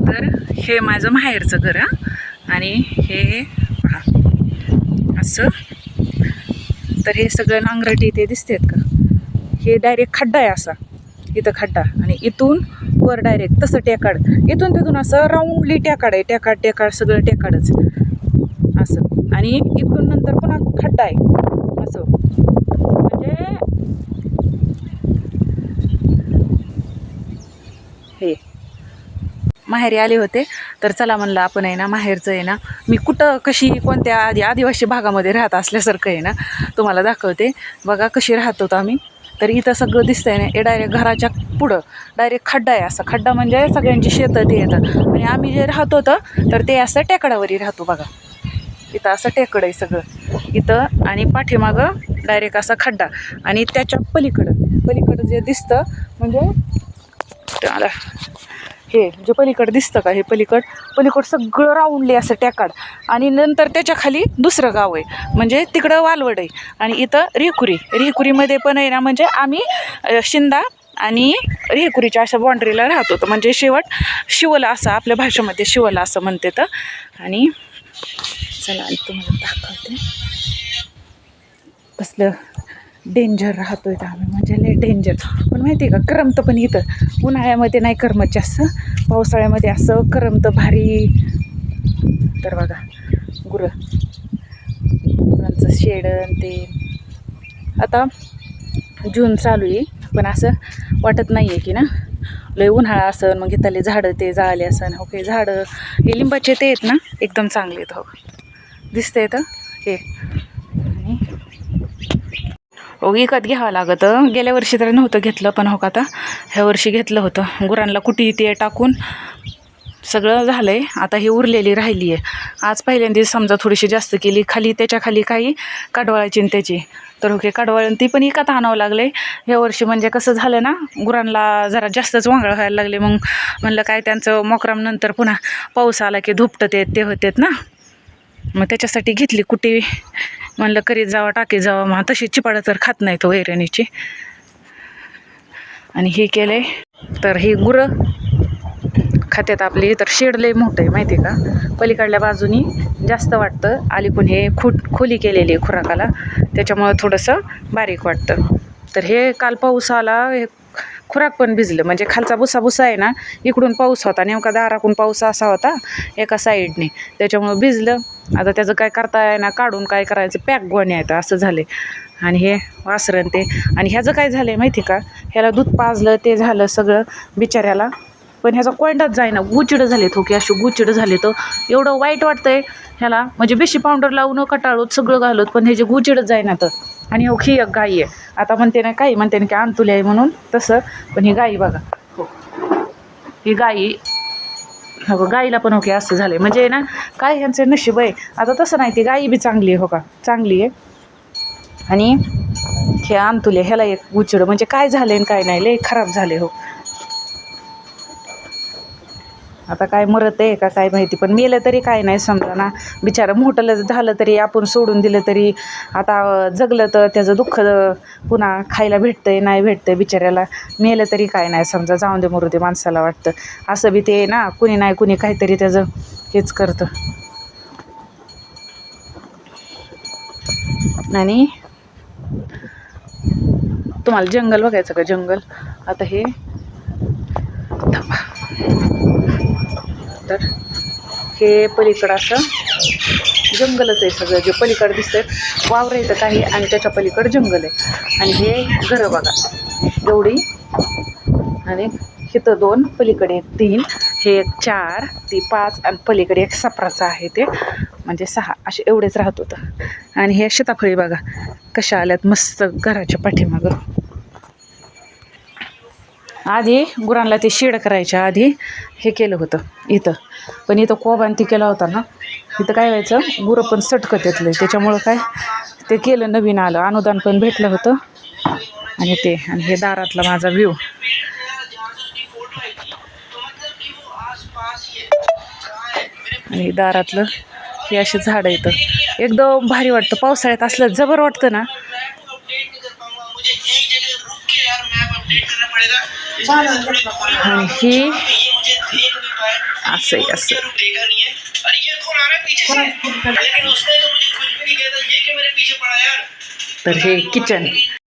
तर हे माझं माहेरचं घर आणि हे पहा असं. तर हे सगळं नांगरटी ते दिसतेत का, हे डायरेक्ट खड्डा आहे असा, इथं खड्डा आणि इथून वर डायरेक्ट तसं टेकाड, इथून तिथून असं राऊंडली टेकाड आहे, टेकाड सगळं टेकाडच असं. आणि इकडून नंतर पुन्हा खड्डा आहे असं. म्हणजे हे माहेरी आले होते तर चला म्हणलं आपण आहे ना माहेरचं आहे ना, मी कुठं कशी कोणत्या आदिवासी भागामध्ये राहत असल्यासारखं आहे ना तुम्हाला दाखवते. बघा कशी राहत होतो आम्ही. तर इथं सगळं दिसतंय ना, हे डायरेक्ट घराच्या पुढं डायरेक्ट खड्डा आहे असा. खड्डा म्हणजे सगळ्यांची शेतं ते येतं आणि आम्ही जे राहत होतं तर ते असं टेकडावरही राहतो बघा. इथं असं टेकड आहे सगळं इथं आणि पाठीमागं डायरेक्ट असा खड्डा. आणि त्याच्या पलीकडं जे दिसतं म्हणजे त्याला हे जे पलीकडं दिसतं का, हे पलीकड सगळं राऊंडली असं टेकाड. आणि नंतर त्याच्या खाली दुसरं गाव आहे म्हणजे तिकडं वालवड आहे. आणि इथं रेहकुरीमध्ये पण आहे ना, म्हणजे आम्ही शिंदा आणि रेहकुरीच्या अशा बाँड्रीला राहत होतो. म्हणजे शेवट शिवला असं आपल्या भाषेमध्ये शिवला असं म्हणते. तर आणि चला तुम्हाला दाखवते कसलं डेंजर राहतोय तर आम्ही, म्हणजे लय डेंजर. पण माहिती आहे का, करमतं पण इथं. उन्हाळ्यामध्ये नाही करमत जास्त, पावसाळ्यामध्ये असं करमतं भारी. तर बघा गुरांचं शेडन ते. आता जून चालू आहे पण असं वाटत नाही आहे की ना लय उन्हाळा असन, मग इथले झाडं ते जाळले असन. ओके, झाडं हे लिंबाचे ते आहेत ना एकदम चांगले आहेत. हो दिसतंय तर हे. हो विकत घ्यावं लागतं. गेल्या वर्षी तर नव्हतं घेतलं, पण हो का आता ह्या वर्षी घेतलं होतं. गुरांना कुटी ते टाकून सगळं झालं आहे. आता ही उरलेली राहिली आहे. आज पहिल्यांदा समजा थोडीशी जास्त केली खाली, त्याच्या खाली काही काढवाळाची त्याची. तर ओके काढवाळून ती पण विकत आणावं लागले ह्या वर्षी. म्हणजे कसं झालं ना, गुरांना जरा जास्तच वांगळ व्हायला लागले. मग म्हणलं काय त्यांचं मोकराम नंतर पुन्हा पाऊस आला की धुपटत ते होतेत ना, मग त्याच्यासाठी घेतली कुटी. म्हणलं करीत जावं टाकीत जावं, मग तशी चिपाडं तर खात नाही तो वैरणीची. आणि हे केलंय तर ही गुरं खात्यात आपली. तर शेड लय मोठं आहे माहिती आहे का, पलीकडल्या बाजूनी जास्त वाटतं. अलीकून हे खोली केलेली आहे खुराकाला, त्याच्यामुळं थोडंसं बारीक वाटतं. तर हे काल पाऊस आला, हे खुराक पण भिजलं. म्हणजे खालचा भुसा आहे ना, इकडून पाऊस होता नेमका, दाराकडून पाऊस असा होता एका साईडने, त्याच्यामुळं भिजलं. आता त्याचं काय करता आहे ना, काढून काय करायचं, पॅक गोण्या येतं असं झाले. आणि हे वासरण ते. आणि ह्याचं काय झालं आहे माहिती का, ह्याला दूध पाजलं ते झालं सगळं बिचाऱ्याला, पण ह्याचा कोंडाच जाईना. गुचिडं झाले तो की अशी गुचिडं झाले. तर एवढं वाईट वाटतंय ह्याला, म्हणजे बेशी पावडर लावून कटाळूत सगळं घालत पण ह्याची गुचिडच जाईना. तर आणि हो ही एक गाई आहे. आता म्हणते ना काही म्हणते ना की आणतुली आहे म्हणून तसं, पण ही गाई बघा. हो ही गाई, हो गाईला पण ओके असं झालं आहे. म्हणजे ना काय ह्यांचं नशीब आहे. आता तसं नाही, ती गाई बी चांगली आहे हो का, चांगली आहे. आणि हे आणतुले ह्याला एक गुचिडं, म्हणजे काय झालं आणि काय नाही, लय खराब झाले हो. आता काय मरत आहे का काय माहिती, पण मेलं तरी काय नाही समजा ना. बिचारा मोठं झालं तरी आपण सोडून दिलं तरी, आता जगलं तर त्याचं दुःख पुन्हा खायला भेटतंय नाही भेटतंय बिचाऱ्याला. मेलं तरी काय नाही समजा, जाऊन दे मरू दे माणसाला वाटतं. असं बी ते ना कुणी नाही कुणी काहीतरी त्याचं हेच करतं. आणि तुम्हाला जंगल बघायचं का, जंगल. आता हे तर हे पलीकडं असं जंगलच आहे सगळं. जे पलीकडं दिसतंय वावरं येतं काही, आणि त्याच्या पलीकडं जंगल आहे. आणि हे घरं बघा एवढी, आणि इथं 2, पलीकडे 3, हे 4, ती 5, आणि पलीकडे एक सपराचं आहे ते, म्हणजे 6 असे एवढेच राहत होतं. आणि हे सीताफळी बघा कशा आल्यात मस्त घराच्या पाठीमागं. आधी गुरांना ते शेड करायच्या आधी हे केलं होतं इथं, पण इथं कोबान ती केला होता ना, इथं काय व्हायचं गुरं पण सटकत येतलं. त्याच्यामुळं काय ते केलं, नवीन आलं, अनुदान पण भेटलं होतं. आणि ते, आणि हे दारातला माझा व्ह्यू. आणि दारातलं हे असे झाडं येतं, एकदम भारी वाटतं. पावसाळ्यात असलं जबर वाटतं ना. आणि ही असं आहे, असं. देखा नहीं है और ये कौन आ रहा है पीछे से लेकिन उसने तो मुझे कुछ भी नहीं कहता ये कि मेरे पीछे पड़ा यार तर हे किचन